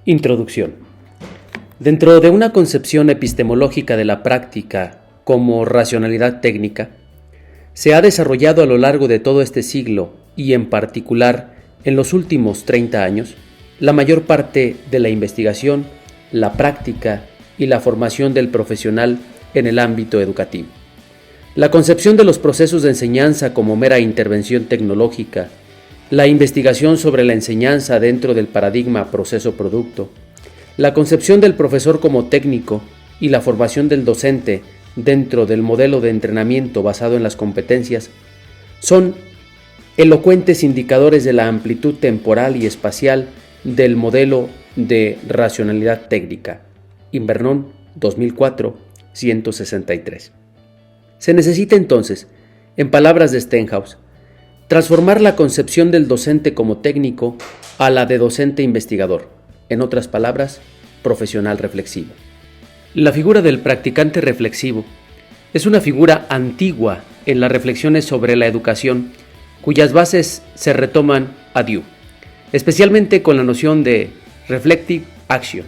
Introducción. Dentro de una concepción epistemológica de la práctica como racionalidad técnica, se ha desarrollado a lo largo de todo este siglo y en particular en los últimos 30 años, la mayor parte de la investigación, la práctica y la formación del profesional en el ámbito educativo. La concepción de los procesos de enseñanza como mera intervención tecnológica, la investigación sobre la enseñanza dentro del paradigma proceso-producto, la concepción del profesor como técnico y la formación del docente dentro del modelo de entrenamiento basado en las competencias son elocuentes indicadores de la amplitud temporal y espacial del modelo de racionalidad técnica. Invernón, 2004, 163. Se necesita entonces, en palabras de Stenhouse, transformar la concepción del docente como técnico a la de docente investigador, en otras palabras, profesional reflexivo. La figura del practicante reflexivo es una figura antigua en las reflexiones sobre la educación, cuyas bases se retoman a Dewey, especialmente con la noción de reflective action.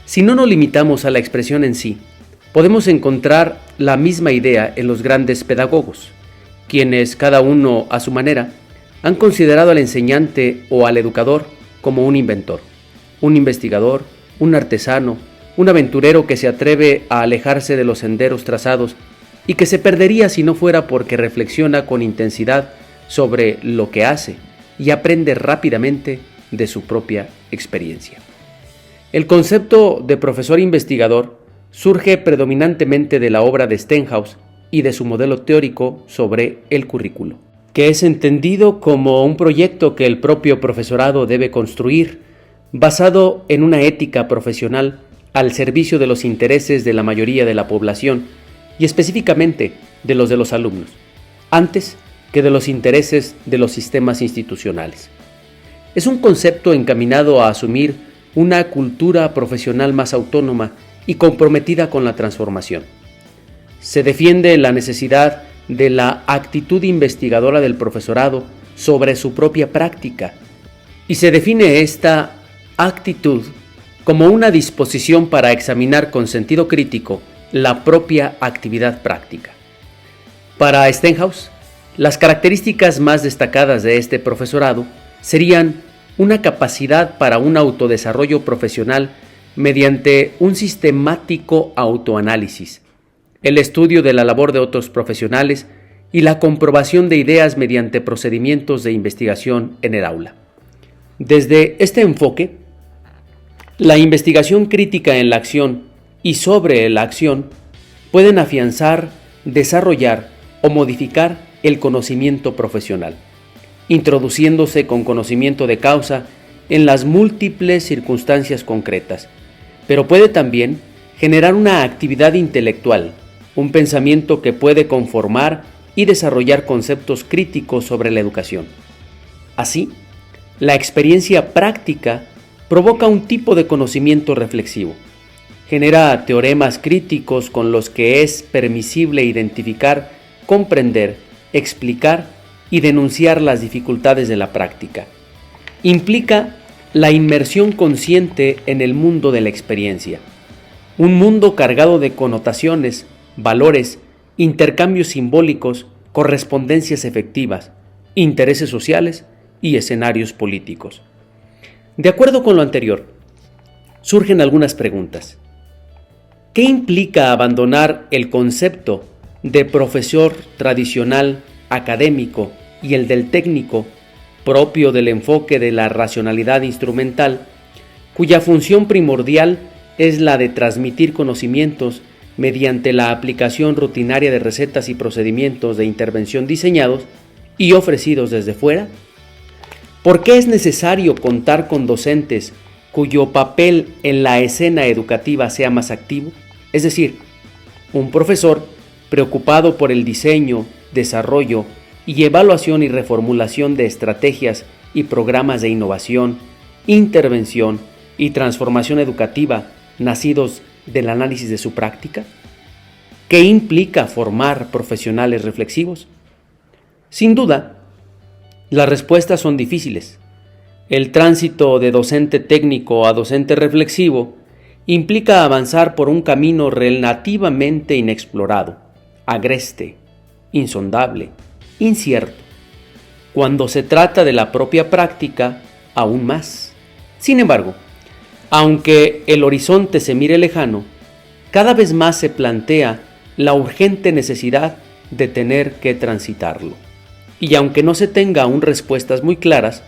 Si no nos limitamos a la expresión en sí, podemos encontrar la misma idea en los grandes pedagogos, quienes, cada uno a su manera, han considerado al enseñante o al educador como un inventor, un investigador, un artesano, un aventurero que se atreve a alejarse de los senderos trazados y que se perdería si no fuera porque reflexiona con intensidad sobre lo que hace y aprende rápidamente de su propia experiencia. El concepto de profesor investigador surge predominantemente de la obra de Stenhouse y de su modelo teórico sobre el currículo, que es entendido como un proyecto que el propio profesorado debe construir, basado en una ética profesional al servicio de los intereses de la mayoría de la población y específicamente de los alumnos, antes que de los intereses de los sistemas institucionales. Es un concepto encaminado a asumir una cultura profesional más autónoma y comprometida con la transformación. Se defiende la necesidad de la actitud investigadora del profesorado sobre su propia práctica y se define esta actitud como una disposición para examinar con sentido crítico la propia actividad práctica. Para Stenhouse, las características más destacadas de este profesorado serían una capacidad para un autodesarrollo profesional mediante un sistemático autoanálisis, el estudio de la labor de otros profesionales y la comprobación de ideas mediante procedimientos de investigación en el aula. Desde este enfoque, la investigación crítica en la acción y sobre la acción pueden afianzar, desarrollar o modificar el conocimiento profesional, introduciéndose con conocimiento de causa en las múltiples circunstancias concretas, pero puede también generar una actividad intelectual, un pensamiento que puede conformar y desarrollar conceptos críticos sobre la educación. Así, la experiencia práctica provoca un tipo de conocimiento reflexivo, genera teoremas críticos con los que es permisible identificar, comprender, explicar y denunciar las dificultades de la práctica. Implica la inmersión consciente en el mundo de la experiencia, un mundo cargado de connotaciones, valores, intercambios simbólicos, correspondencias efectivas, intereses sociales y escenarios políticos. De acuerdo con lo anterior, surgen algunas preguntas. ¿Qué implica abandonar el concepto de profesor tradicional académico y el del técnico propio del enfoque de la racionalidad instrumental, cuya función primordial es la de transmitir conocimientos mediante la aplicación rutinaria de recetas y procedimientos de intervención diseñados y ofrecidos desde fuera? ¿Por qué es necesario contar con docentes cuyo papel en la escena educativa sea más activo? Es decir, un profesor preocupado por el diseño, desarrollo y evaluación y reformulación de estrategias y programas de innovación, intervención y transformación educativa nacidos del análisis de su práctica. ¿Qué implica formar profesionales reflexivos? Sin duda, las respuestas son difíciles. El tránsito de docente técnico a docente reflexivo implica avanzar por un camino relativamente inexplorado, agreste, insondable, incierto. Cuando se trata de la propia práctica, aún más. Sin embargo, aunque el horizonte se mire lejano, cada vez más se plantea la urgente necesidad de tener que transitarlo. Y aunque no se tenga aún respuestas muy claras,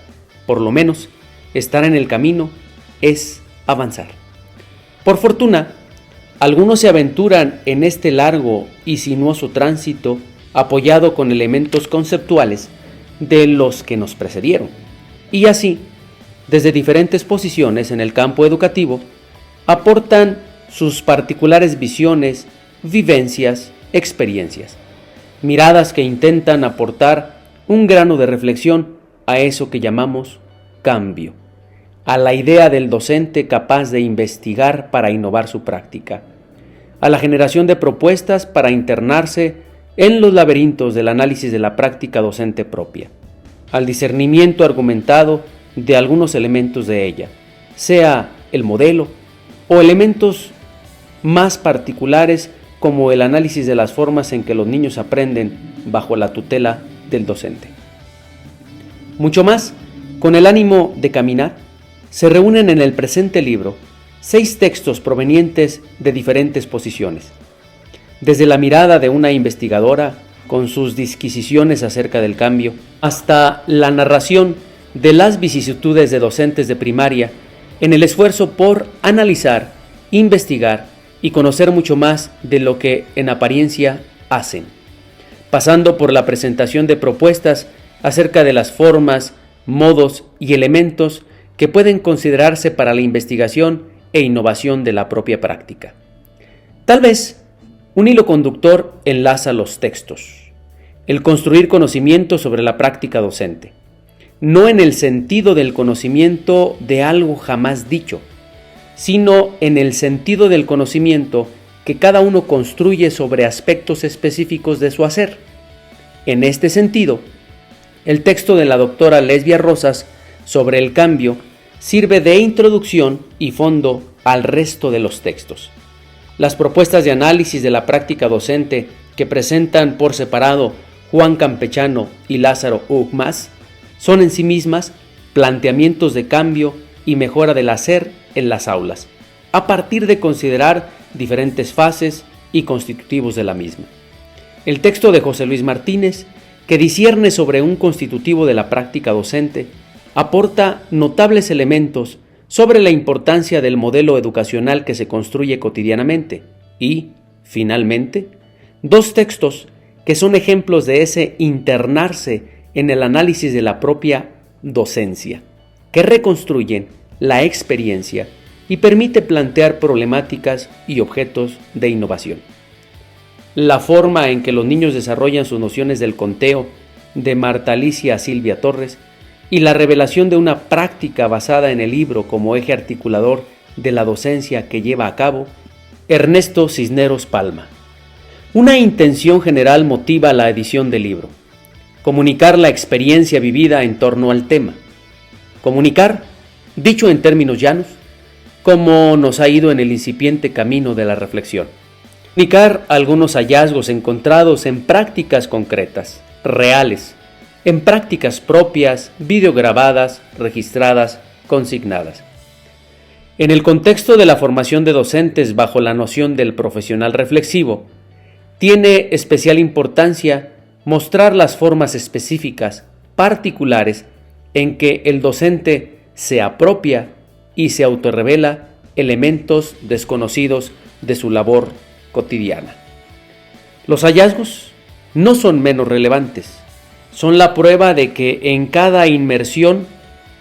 por lo menos estar en el camino es avanzar. Por fortuna, algunos se aventuran en este largo y sinuoso tránsito apoyado con elementos conceptuales de los que nos precedieron. Y así, desde diferentes posiciones en el campo educativo, aportan sus particulares visiones, vivencias, experiencias, miradas que intentan aportar un grano de reflexión a eso que llamamos cambio, a la idea del docente capaz de investigar para innovar su práctica, a la generación de propuestas para internarse en los laberintos del análisis de la práctica docente propia, al discernimiento argumentado de algunos elementos de ella, sea el modelo o elementos más particulares como el análisis de las formas en que los niños aprenden bajo la tutela del docente. Mucho más, con el ánimo de caminar, se reúnen en el presente libro 6 textos provenientes de diferentes posiciones, desde la mirada de una investigadora con sus disquisiciones acerca del cambio, hasta la narración de las vicisitudes de docentes de primaria en el esfuerzo por analizar, investigar y conocer mucho más de lo que en apariencia hacen, pasando por la presentación de propuestas acerca de las formas, modos y elementos que pueden considerarse para la investigación e innovación de la propia práctica. Tal vez un hilo conductor enlaza los textos, el construir conocimiento sobre la práctica docente, no en el sentido del conocimiento de algo jamás dicho, sino en el sentido del conocimiento que cada uno construye sobre aspectos específicos de su hacer. En este sentido, el texto de la doctora Lesbia Rosas sobre el cambio sirve de introducción y fondo al resto de los textos. Las propuestas de análisis de la práctica docente que presentan por separado Juan Campechano y Lázaro Ugmas son en sí mismas planteamientos de cambio y mejora del hacer en las aulas, a partir de considerar diferentes fases y constitutivos de la misma. El texto de José Luis Martínez, que discierne sobre un constitutivo de la práctica docente, aporta notables elementos sobre la importancia del modelo educacional que se construye cotidianamente y, finalmente, 2 textos que son ejemplos de ese internarse en el análisis de la propia docencia, que reconstruyen la experiencia y permite plantear problemáticas y objetos de innovación. La forma en que los niños desarrollan sus nociones del conteo, de Marta Alicia Silvia Torres, y la revelación de una práctica basada en el libro como eje articulador de la docencia que lleva a cabo Ernesto Cisneros Palma. Una intención general motiva la edición del libro: comunicar la experiencia vivida en torno al tema. Comunicar, dicho en términos llanos, cómo nos ha ido en el incipiente camino de la reflexión. Comunicar algunos hallazgos encontrados en prácticas concretas, reales, en prácticas propias, videograbadas, registradas, consignadas. En el contexto de la formación de docentes bajo la noción del profesional reflexivo, tiene especial importancia mostrar las formas específicas, particulares, en que el docente se apropia y se autorrevela elementos desconocidos de su labor cotidiana. Los hallazgos no son menos relevantes, son la prueba de que en cada inmersión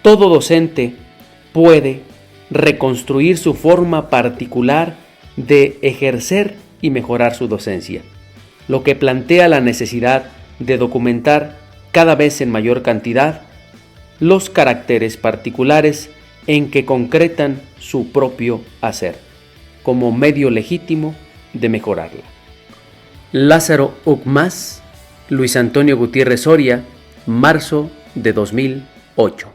todo docente puede reconstruir su forma particular de ejercer y mejorar su docencia, lo que plantea la necesidad de documentar cada vez en mayor cantidad los caracteres particulares en que concretan su propio hacer, como medio legítimo de mejorarla. Lázaro Ugmas, Luis Antonio Gutiérrez Soria, marzo de 2008.